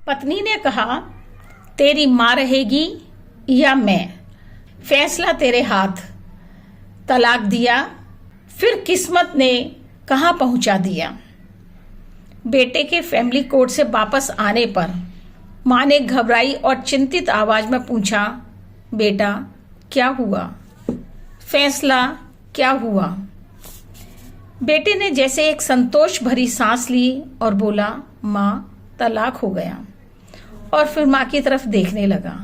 पत्नी ने कहा, तेरी माँ रहेगी या मैं, फैसला तेरे हाथ। तलाक दिया, फिर किस्मत ने कहाँ पहुंचा दिया। बेटे के फैमिली कोर्ट से वापस आने पर माँ ने घबराई और चिंतित आवाज में पूछा, बेटा क्या हुआ, फैसला क्या हुआ। बेटे ने जैसे एक संतोष भरी सांस ली और बोला, माँ तलाक हो गया। और फिर माँ की तरफ देखने लगा।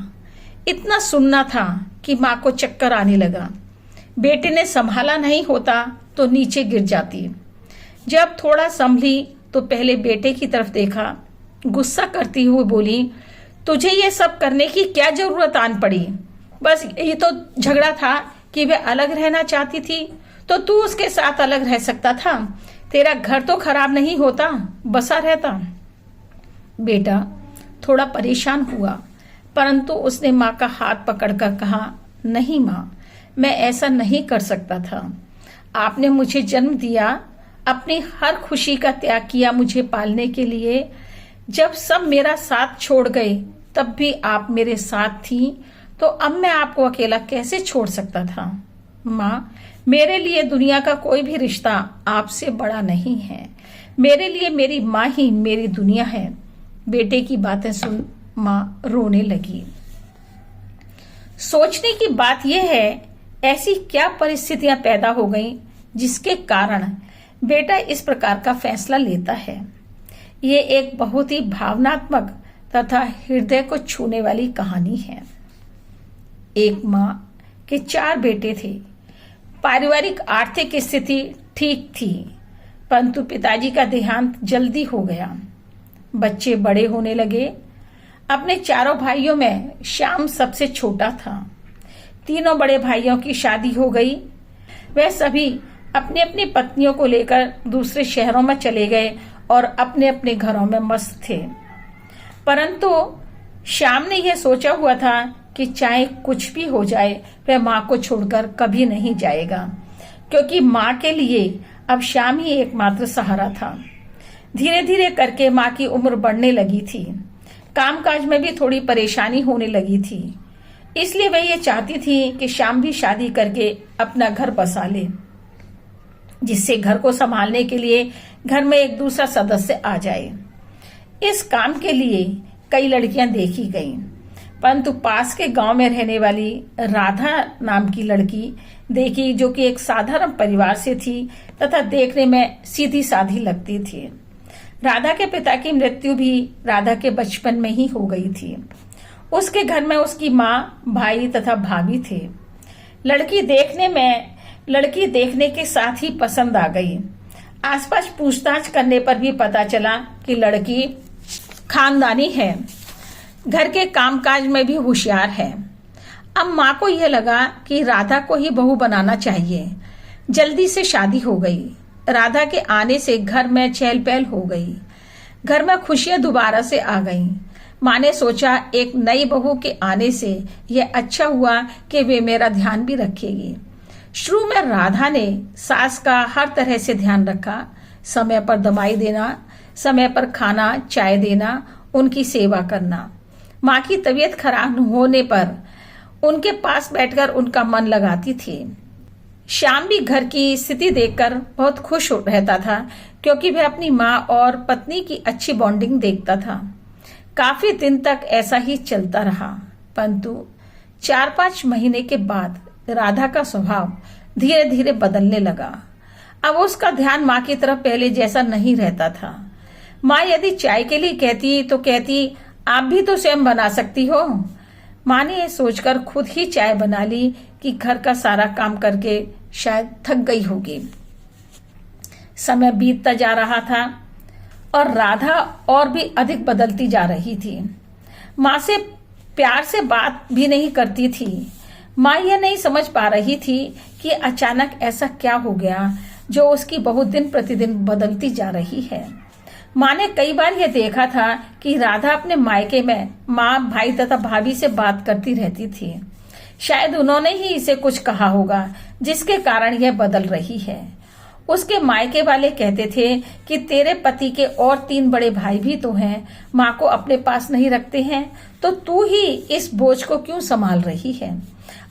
इतना सुनना था कि माँ को चक्कर आने लगा। बेटे ने संभाला नहीं होता तो नीचे गिर जाती। जब थोड़ा संभली तो पहले बेटे की तरफ देखा, गुस्सा करती हुई बोली, तुझे ये सब करने की क्या जरूरत आन पड़ी। बस ये तो झगड़ा था कि वह अलग रहना चाहती थी तो तू उसके साथ अलग रह सकता था। तेरा घर तो खराब नहीं होता, बसा रहता। बेटा थोड़ा परेशान हुआ, परंतु उसने माँ का हाथ पकड़कर कहा, नहीं माँ, मैं ऐसा नहीं कर सकता था। आपने मुझे जन्म दिया, अपनी हर खुशी का त्याग किया मुझे पालने के लिए। जब सब मेरा साथ छोड़ गए तब भी आप मेरे साथ थी, तो अब मैं आपको अकेला कैसे छोड़ सकता था। माँ, मेरे लिए दुनिया का कोई भी रिश्ता आपसे बड़ा नहीं है। मेरे लिए मेरी माँ ही मेरी दुनिया है। बेटे की बातें सुन माँ रोने लगी। सोचने की बात यह है, ऐसी क्या परिस्थितियां पैदा हो गईं जिसके कारण बेटा इस प्रकार का फैसला लेता है। ये एक बहुत ही भावनात्मक तथा हृदय को छूने वाली कहानी है। एक माँ के 4 बेटे थे। पारिवारिक आर्थिक स्थिति ठीक थी, परंतु पिताजी का देहांत जल्दी हो गया। बच्चे बड़े होने लगे। अपने 4 भाइयों में श्याम सबसे छोटा था। तीनों बड़े भाइयों की शादी हो गई। वह सभी अपनी अपनी पत्नियों को लेकर दूसरे शहरों में चले गए और अपने अपने घरों में मस्त थे। परंतु श्याम ने यह सोचा हुआ था कि चाहे कुछ भी हो जाए, वह माँ को छोड़कर कभी नहीं जाएगा, क्योंकि माँ के लिए अब श्याम ही एकमात्र सहारा था। धीरे धीरे करके माँ की उम्र बढ़ने लगी थी। कामकाज में भी थोड़ी परेशानी होने लगी थी। इसलिए वह ये चाहती थी कि श्याम भी शादी करके अपना घर बसा ले, जिससे घर को संभालने के लिए घर में एक दूसरा सदस्य आ जाए। इस काम के लिए कई लड़कियां देखी गईं, परंतु पास के गांव में रहने वाली राधा नाम की लड़की देखी, जो कि एक साधारण परिवार से थी तथा देखने में सीधी साधी लगती थी। राधा के पिता की मृत्यु भी राधा के बचपन में ही हो गई थी। उसके घर में उसकी माँ, भाई तथा भाभी थे। लड़की देखने के साथ ही पसंद आ गई। आसपास पूछताछ करने पर भी पता चला कि लड़की खानदानी है, घर के कामकाज में भी होशियार है। अब माँ को यह लगा कि राधा को ही बहू बनाना चाहिए। जल्दी से शादी हो गई। राधा के आने से घर में चहल पहल हो गई। घर में खुशियां दोबारा से आ गईं। माँ ने सोचा, एक नई बहू के आने से यह अच्छा हुआ कि वे मेरा ध्यान भी रखेगी। शुरू में राधा ने सास का हर तरह से ध्यान रखा। समय पर दवाई देना, समय पर खाना चाय देना, उनकी सेवा करना। माँ की तबीयत खराब होने पर उनके पास बैठकर उनका मन लगाती थी। श्याम भी घर की स्थिति देखकर बहुत खुश रहता था, क्योंकि वह अपनी माँ और पत्नी की अच्छी बॉन्डिंग देखता था। काफी दिन तक ऐसा ही चलता रहा, परंतु 4-5 महीने के बाद राधा का स्वभाव धीरे धीरे बदलने लगा। अब उसका ध्यान माँ की तरफ पहले जैसा नहीं रहता था। माँ यदि चाय के लिए कहती तो कहती, आप भी तो स्वयं बना सकती हो। माँ ने यह सोचकर खुद ही चाय बना ली कि घर का सारा काम करके शायद थक गई होगी। समय बीतता जा रहा था और राधा और भी अधिक बदलती जा रही थी। माँ से प्यार से बात भी नहीं करती थी। माँ यह नहीं समझ पा रही थी कि अचानक ऐसा क्या हो गया जो उसकी बहुत दिन प्रतिदिन बदलती जा रही है। माँ ने कई बार यह देखा था कि राधा अपने मायके में माँ, भाई तथा भाभी से बात करती रहती थी। शायद उन्होंने ही इसे कुछ कहा होगा जिसके कारण यह बदल रही है। उसके मायके वाले कहते थे कि तेरे पति के और 3 बड़े भाई भी तो हैं, माँ को अपने पास नहीं रखते हैं, तो तू ही इस बोझ को क्यों संभाल रही है?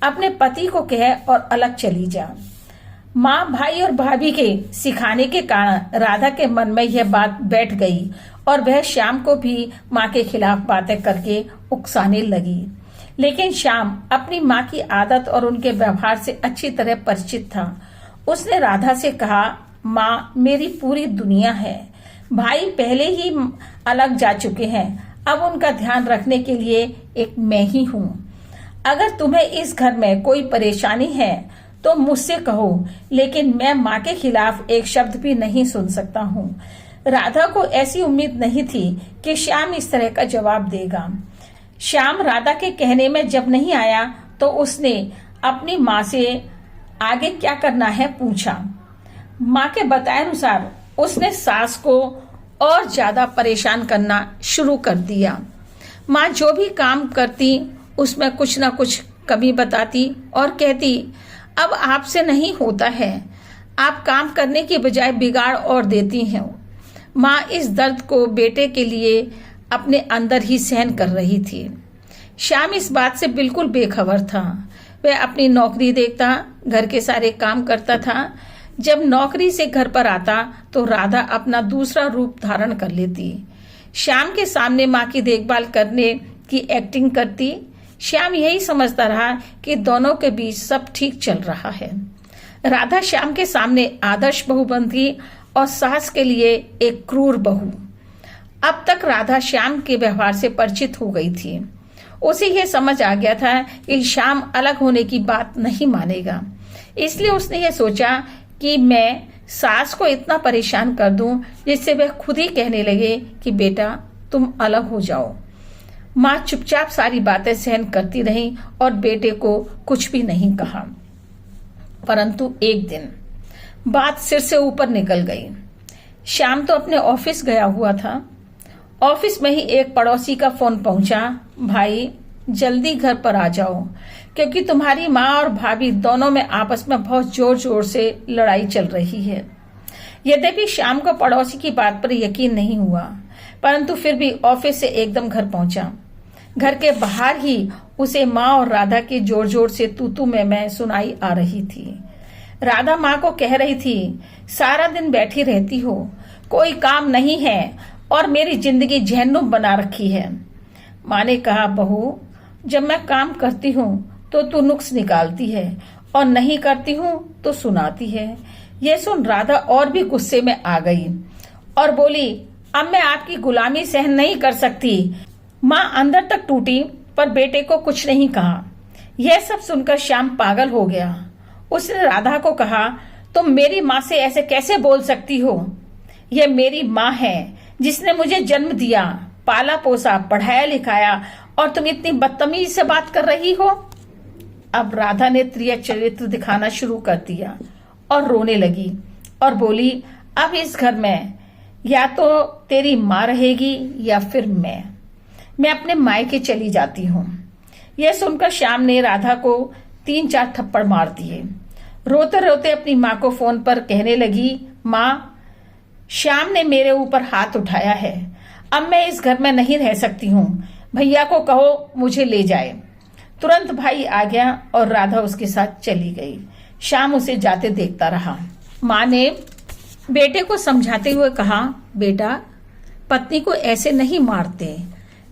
अपने पति को कह और अलग चली जा। माँ, भाई और भाभी के सिखाने के कारण राधा के मन में यह बात बैठ गई और वह श्याम को भी माँ के खिलाफ बातें करके उकसाने लगी। लेकिन श्याम अपनी माँ की आदत और उनके व्यवहार से अच्छी तरह परिचित था। उसने राधा से कहा, माँ, मेरी पूरी दुनिया है, भाई पहले ही अलग जा चुके हैं, अब उनका ध्यान रखने के लिए एक मैं ही हूँ। अगर तुम्हें इस घर में कोई परेशानी है तो मुझसे कहो, लेकिन मैं माँ के खिलाफ एक शब्द भी नहीं सुन सकता हूँ। राधा को ऐसी उम्मीद नहीं थी कि श्याम इस तरह का जवाब देगा। श्याम राधा के कहने में जब नहीं आया तो उसने अपनी माँ से आगे क्या करना है पूछा। माँ के बताए अनुसार उसने सास को और ज्यादा परेशान करना शुरू कर दिया। माँ जो भी काम करती उसमें कुछ ना कुछ कमी बताती और कहती, अब आपसे नहीं होता है, आप काम करने की बजाय बिगाड़ और देती हैं। माँ इस दर्द को बेटे के लिए अपने अंदर ही सहन कर रही थी। श्याम इस बात से बिल्कुल बेखबर था। वह अपनी नौकरी देखता, घर के सारे काम करता था। जब नौकरी से घर पर आता तो राधा अपना दूसरा रूप धारण कर लेती। श्याम के सामने माँ की देखभाल करने की एक्टिंग करती। श्याम यही समझता रहा कि दोनों के बीच सब ठीक चल रहा है। राधा श्याम के सामने आदर्श बहू बनती और सास के लिए एक क्रूर बहू। अब तक राधा श्याम के व्यवहार से परिचित हो गई थी। उसे यह समझ आ गया था कि श्याम अलग होने की बात नहीं मानेगा। इसलिए उसने यह सोचा कि मैं सास को इतना परेशान कर दूं जिससे वह खुद ही कहने लगे कि बेटा तुम अलग हो जाओ। माँ चुपचाप सारी बातें सहन करती रही और बेटे को कुछ भी नहीं कहा। परंतु एक दिन बात सिर से ऊपर निकल गई। श्याम तो अपने ऑफिस गया हुआ था। ऑफिस में ही एक पड़ोसी का फोन पहुंचा, भाई जल्दी घर पर आ जाओ, क्योंकि तुम्हारी माँ और भाभी दोनों में आपस में बहुत जोर जोर से लड़ाई चल रही है। यद्यपि श्याम को पड़ोसी की बात पर यकीन नहीं हुआ, परंतु फिर भी ऑफिस से एकदम घर पहुंचा। घर के बाहर ही उसे माँ और राधा की जोर जोर से तू तू मैं सुनाई आ रही थी। राधा माँ को कह रही थी, सारा दिन बैठी रहती हो, कोई काम नहीं है और मेरी जिंदगी जहन्नुम बना रखी है। माँ ने कहा, बहू जब मैं काम करती हूँ तो तू नुक्स निकालती है और नहीं करती हूँ तो सुनाती है। यह सुन राधा और भी गुस्से में आ गई और बोली, अब मैं आपकी गुलामी सहन नहीं कर सकती। माँ अंदर तक टूटी पर बेटे को कुछ नहीं कहा। यह सब सुनकर श्याम पागल हो गया। उसने राधा को कहा, तुम मेरी माँ से ऐसे कैसे बोल सकती हो? यह मेरी माँ है जिसने मुझे जन्म दिया, पाला पोसा, पढ़ाया लिखाया, और तुम इतनी बदतमीजी से बात कर रही हो। अब राधा ने त्रिय चरित्र दिखाना शुरू कर दिया और रोने लगी और बोली, अब इस घर में या तो तेरी माँ रहेगी या फिर मैं अपने मायके चली जाती हूँ। यह सुनकर श्याम ने राधा को 3-4 थप्पड़ मार दिए। रोते रोते अपनी माँ को फोन पर कहने लगी, माँ श्याम ने मेरे ऊपर हाथ उठाया है, अब मैं इस घर में नहीं रह सकती हूँ, भैया को कहो मुझे ले जाए। तुरंत भाई आ गया और राधा उसके साथ चली गई। श्याम उसे जाते देखता रहा। माँ ने बेटे को समझाते हुए कहा, बेटा पत्नी को ऐसे नहीं मारते,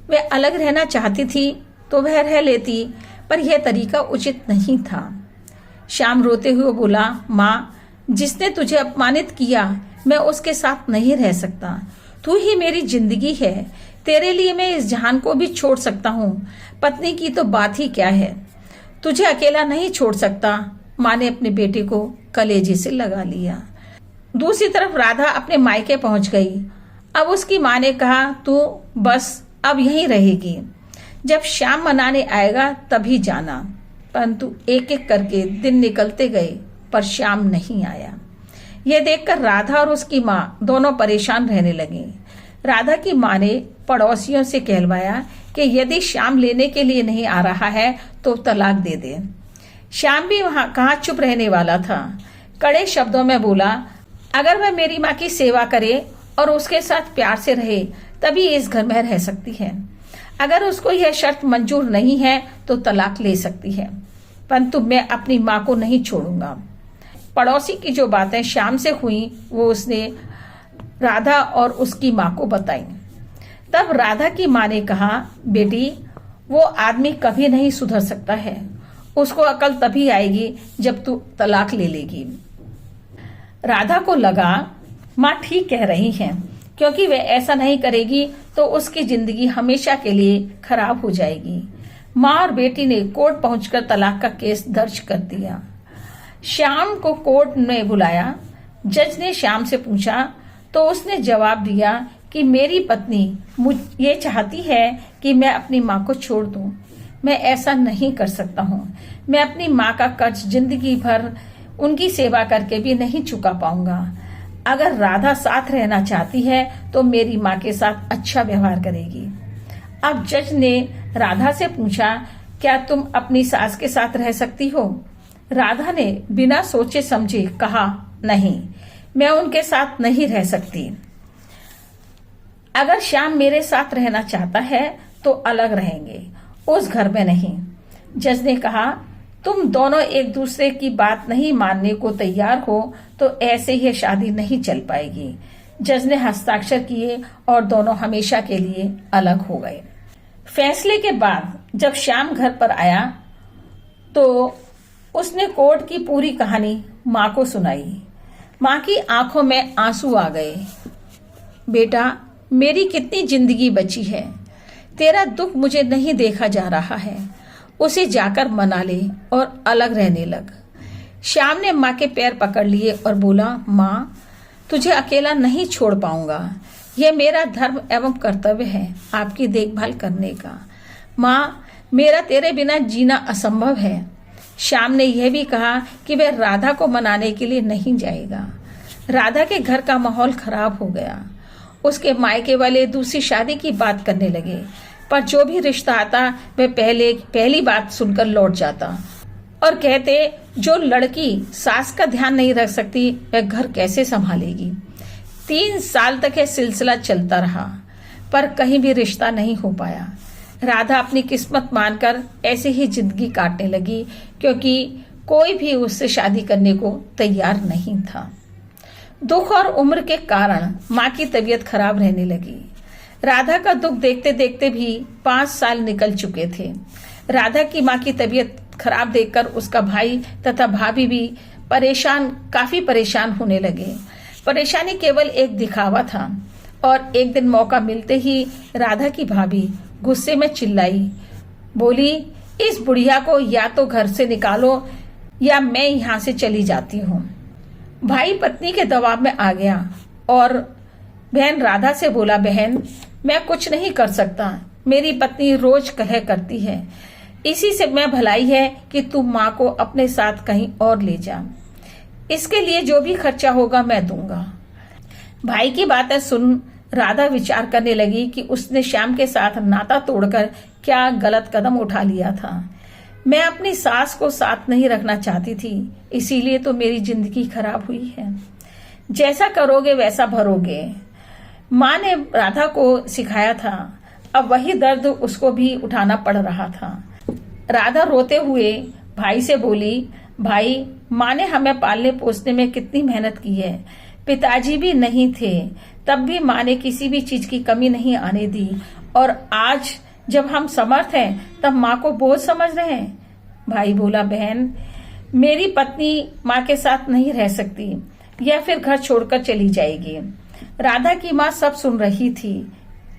वह अलग रहना चाहती थी तो वह रह लेती, पर यह तरीका उचित नहीं था। श्याम रोते हुए बोला, माँ जिसने तुझे अपमानित किया मैं उसके साथ नहीं रह सकता, तू ही मेरी जिंदगी है, तेरे लिए मैं इस जहान को भी छोड़ सकता हूँ, पत्नी की तो बात ही क्या है, तुझे अकेला नहीं छोड़ सकता। माँ ने अपने बेटे को कलेजे से लगा लिया। दूसरी तरफ राधा अपने मायके पहुंच गई। अब उसकी माँ ने कहा, तू बस अब यहीं रहेगी, जब श्याम मनाने आएगा तभी जाना। परंतु एक एक करके दिन निकलते गए पर श्याम नहीं आया। यह देखकर राधा और उसकी माँ दोनों परेशान रहने लगी। राधा की माँ ने पड़ोसियों से कहलवाया कि यदि श्याम लेने के लिए नहीं आ रहा है तो तलाक दे दे। श्याम भी वहां कहाँ चुप रहने वाला था। कड़े शब्दों में बोला, अगर वह मेरी माँ की सेवा करे और उसके साथ प्यार से रहे तभी इस घर में रह सकती है। अगर उसको यह शर्त मंजूर नहीं है तो तलाक ले सकती है, परंतु मैं अपनी माँ को नहीं छोड़ूंगा। पड़ोसी की जो बातें श्याम से हुई वो उसने राधा और उसकी माँ को बताई। तब राधा की माँ ने कहा, बेटी, वो आदमी कभी नहीं सुधर सकता है। उसको अकल तभी आएगी जब तू तलाक ले लेगी। राधा को लगा माँ ठीक कह रही हैं, क्योंकि वह ऐसा नहीं करेगी तो उसकी जिंदगी हमेशा के लिए खराब हो जाएगी। माँ और बेटी ने कोर्ट पहुंचकर तलाक का केस दर्ज कर दिया। श्याम को कोर्ट में बुलाया। जज ने श्याम से पूछा तो उसने जवाब दिया कि मेरी पत्नी ये चाहती है कि मैं अपनी माँ को छोड़ दूं। मैं ऐसा नहीं कर सकता हूँ। मैं अपनी माँ का कर्ज जिंदगी भर उनकी सेवा करके भी नहीं चुका पाऊंगा। अगर राधा साथ रहना चाहती है तो मेरी माँ के साथ अच्छा व्यवहार करेगी। अब जज ने राधा से पूछा, क्या तुम अपनी सास के साथ रह सकती हो? राधा ने बिना सोचे समझे कहा, नहीं, मैं उनके साथ नहीं रह सकती। अगर श्याम मेरे साथ रहना चाहता है तो अलग रहेंगे, उस घर में नहीं। जज ने कहा, तुम दोनों एक दूसरे की बात नहीं मानने को तैयार हो तो ऐसे ही शादी नहीं चल पाएगी। जज ने हस्ताक्षर किए और दोनों हमेशा के लिए अलग हो गए। फैसले के बाद जब श्याम घर पर आया तो उसने कोर्ट की पूरी कहानी माँ को सुनाई। माँ की आंखों में आंसू आ गए। बेटा, मेरी कितनी जिंदगी बची है, तेरा दुख मुझे नहीं देखा जा रहा है। उसे जाकर मना ले और अलग रहने लग। श्याम ने माँ के पैर पकड़ लिए और बोला, माँ, तुझे अकेला नहीं छोड़ पाऊंगा। यह मेरा धर्म एवं कर्तव्य है आपकी देखभाल करने का। माँ, मेरा तेरे बिना जीना असंभव है। श्याम ने यह भी कहा कि वह राधा को मनाने के लिए नहीं जाएगा। राधा के घर का माहौल खराब हो गया। उसके मायके वाले दूसरी शादी की बात करने लगे, पर जो भी रिश्ता आता वह पहली बात सुनकर लौट जाता और कहते, जो लड़की सास का ध्यान नहीं रख सकती वह घर कैसे संभालेगी। 3 साल तक यह सिलसिला चलता रहा, पर कहीं भी रिश्ता नहीं हो पाया। राधा अपनी किस्मत मानकर ऐसे ही जिंदगी काटने लगी, क्योंकि कोई भी उससे शादी करने को तैयार नहीं था। दुख और उम्र के कारण माँ की तबीयत खराब रहने लगी। राधा का दुख देखते देखते भी 5 साल निकल चुके थे। राधा की माँ की तबीयत खराब देखकर उसका भाई तथा भाभी भी काफी परेशान होने लगे। परेशानी केवल एक दिखावा था और एक दिन मौका मिलते ही राधा की भाभी गुस्से में चिल्लाई, बोली, इस बुढ़िया को या तो घर से निकालो या मैं यहाँ से चली जाती हूँ। भाई पत्नी के दबाव में आ गया और बहन राधा से बोला, बहन, मैं कुछ नहीं कर सकता। मेरी पत्नी रोज कह करती है, इसी से मैं भलाई है कि तू माँ को अपने साथ कहीं और ले जा। इसके लिए जो भी खर्चा होगा मैं दूंगा। भाई की बातें सुन राधा विचार करने लगी कि उसने श्याम के साथ नाता तोड़कर क्या गलत कदम उठा लिया था। मैं अपनी सास को साथ नहीं रखना चाहती थी, इसीलिए तो मेरी जिंदगी खराब हुई है। जैसा करोगे वैसा भरोगे, माँ ने राधा को सिखाया था। अब वही दर्द उसको भी उठाना पड़ रहा था। राधा रोते हुए भाई से बोली, भाई, माँ ने हमें पालने पोसने में कितनी मेहनत की है। पिताजी भी नहीं थे, तब भी माँ ने किसी भी चीज की कमी नहीं आने दी, और आज जब हम समर्थ हैं तब माँ को बोझ समझ रहे हैं। भाई बोला, बहन, मेरी पत्नी माँ के साथ नहीं रह सकती या फिर घर छोड़कर चली जाएगी। राधा की माँ सब सुन रही थी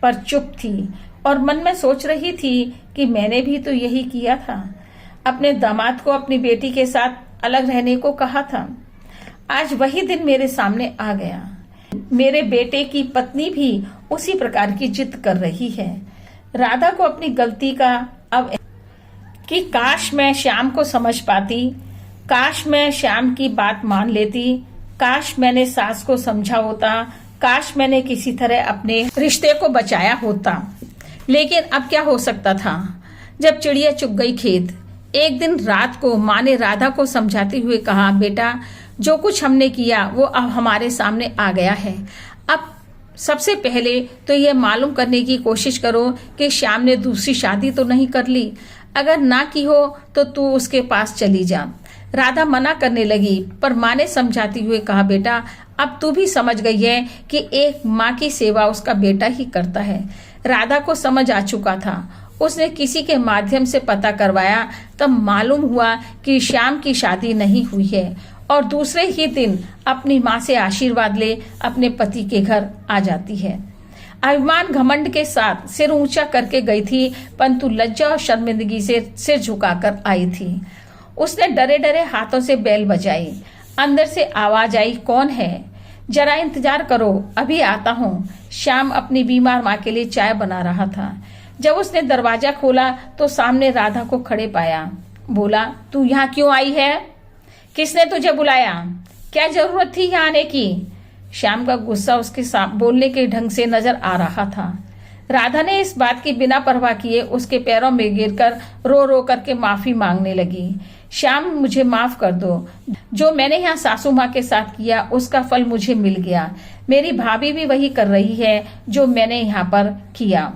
पर चुप थी और मन में सोच रही थी कि मैंने भी तो यही किया था, अपने दामाद को अपनी बेटी के साथ अलग रहने को कहा था। आज वही दिन मेरे सामने आ गया। मेरे बेटे की पत्नी भी उसी प्रकार की जिद कर रही है। राधा को अपनी गलती का अब कि काश मैं श्याम को समझ पाती, काश मैं श्याम की बात मान लेती, काश मैंने सास को समझा होता, काश मैंने किसी तरह अपने रिश्ते को बचाया होता। लेकिन अब क्या हो सकता था। जब चिड़िया चुग गई खेत। एक दिन रात को माँ ने राधा को समझाते हुए कहा, बेटा, जो कुछ हमने किया वो अब हमारे सामने आ गया है। अब सबसे पहले तो यह मालूम करने की कोशिश करो कि श्याम ने दूसरी शादी तो नहीं कर ली। अगर ना की हो तो तू उसके पास चली जा। राधा मना करने लगी, पर माँ ने समझाते हुए कहा, बेटा अब तू भी समझ गई है कि एक माँ की सेवा उसका बेटा ही करता है। राधा को समझ आ चुका था। उसने किसी के माध्यम से पता करवाया, तब मालूम हुआ कि श्याम की शादी नहीं हुई है और दूसरे ही दिन अपनी माँ से आशीर्वाद ले अपने पति के घर आ जाती है। अभिमान घमंड के साथ सिर ऊंचा करके गई थी, परंतु लज्जा और शर्मिंदगी से सिर झुकाकर आई थी। उसने डरे डरे हाथों से बेल बजाई। अंदर से आवाज आई, कौन है? जरा इंतजार करो, अभी आता हूँ। श्याम अपनी बीमार माँ के लिए चाय बना रहा था। जब उसने दरवाजा खोला तो सामने राधा को खड़े पाया। बोला, तू यहाँ क्यों आई है? किसने तुझे बुलाया? क्या जरूरत थी यहाँ आने की? श्याम का गुस्सा उसके बोलने के ढंग से नजर आ रहा था। राधा ने इस बात की बिना परवाह किए उसके पैरों में गिरकर रो रो करके माफी मांगने लगी। श्याम, मुझे माफ कर दो। जो मैंने यहाँ सासू माँ के साथ किया उसका फल मुझे मिल गया। मेरी भाभी भी वही कर रही है जो मैंने यहाँ पर किया।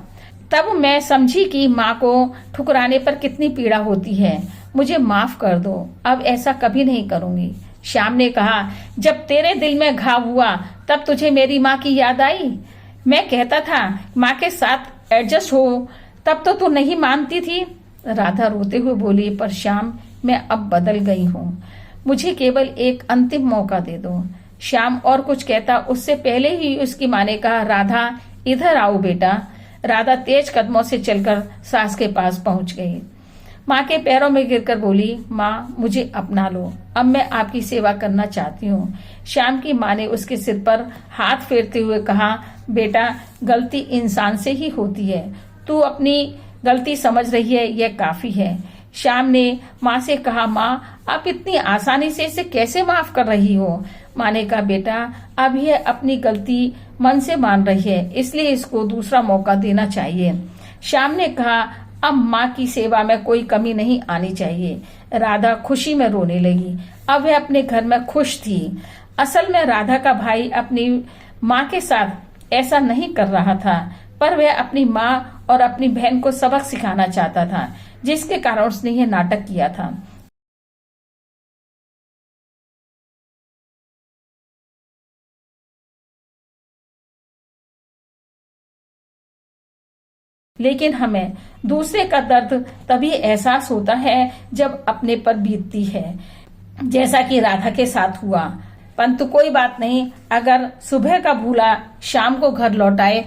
तब मैं समझी कि माँ को ठुकराने पर कितनी पीड़ा होती है। मुझे माफ कर दो, अब ऐसा कभी नहीं करूंगी। श्याम ने कहा, जब तेरे दिल में घाव हुआ तब तुझे मेरी माँ की याद आई? मैं कहता था माँ के साथ एडजस्ट हो, तब तो तू नहीं मानती थी। राधा रोते हुए बोली, पर श्याम मैं अब बदल गई हूँ, मुझे केवल एक अंतिम मौका दे दो। श्याम और कुछ कहता उससे पहले ही उसकी माँ ने कहा, राधा इधर आओ बेटा। राधा तेज कदमों से चलकर सास के पास पहुंच गई। माँ के पैरों में गिरकर बोली, माँ मुझे अपना लो, अब मैं आपकी सेवा करना चाहती हूँ। श्याम की माँ ने उसके सिर पर हाथ फेरते हुए कहा, बेटा गलती इंसान से ही होती है, तू अपनी गलती समझ रही है, यह काफी है। श्याम ने माँ से कहा, माँ आप इतनी आसानी से इसे कैसे माफ कर रही हो? माँ ने कहा, बेटा अब यह अपनी गलती मन से मान रही है, इसलिए इसको दूसरा मौका देना चाहिए। श्याम ने कहा, अब माँ की सेवा में कोई कमी नहीं आनी चाहिए। राधा खुशी में रोने लगी। अब वह अपने घर में खुश थी। असल में राधा का भाई अपनी माँ के साथ ऐसा नहीं कर रहा था, पर वह अपनी माँ और अपनी बहन को सबक सिखाना चाहता था, जिसके कारण उसने यह नाटक किया था। लेकिन हमें दूसरे का दर्द तभी एहसास होता है जब अपने पर बीतती है, जैसा कि राधा के साथ हुआ। परंतु कोई बात नहीं, अगर सुबह का भूला शाम को घर लौटाए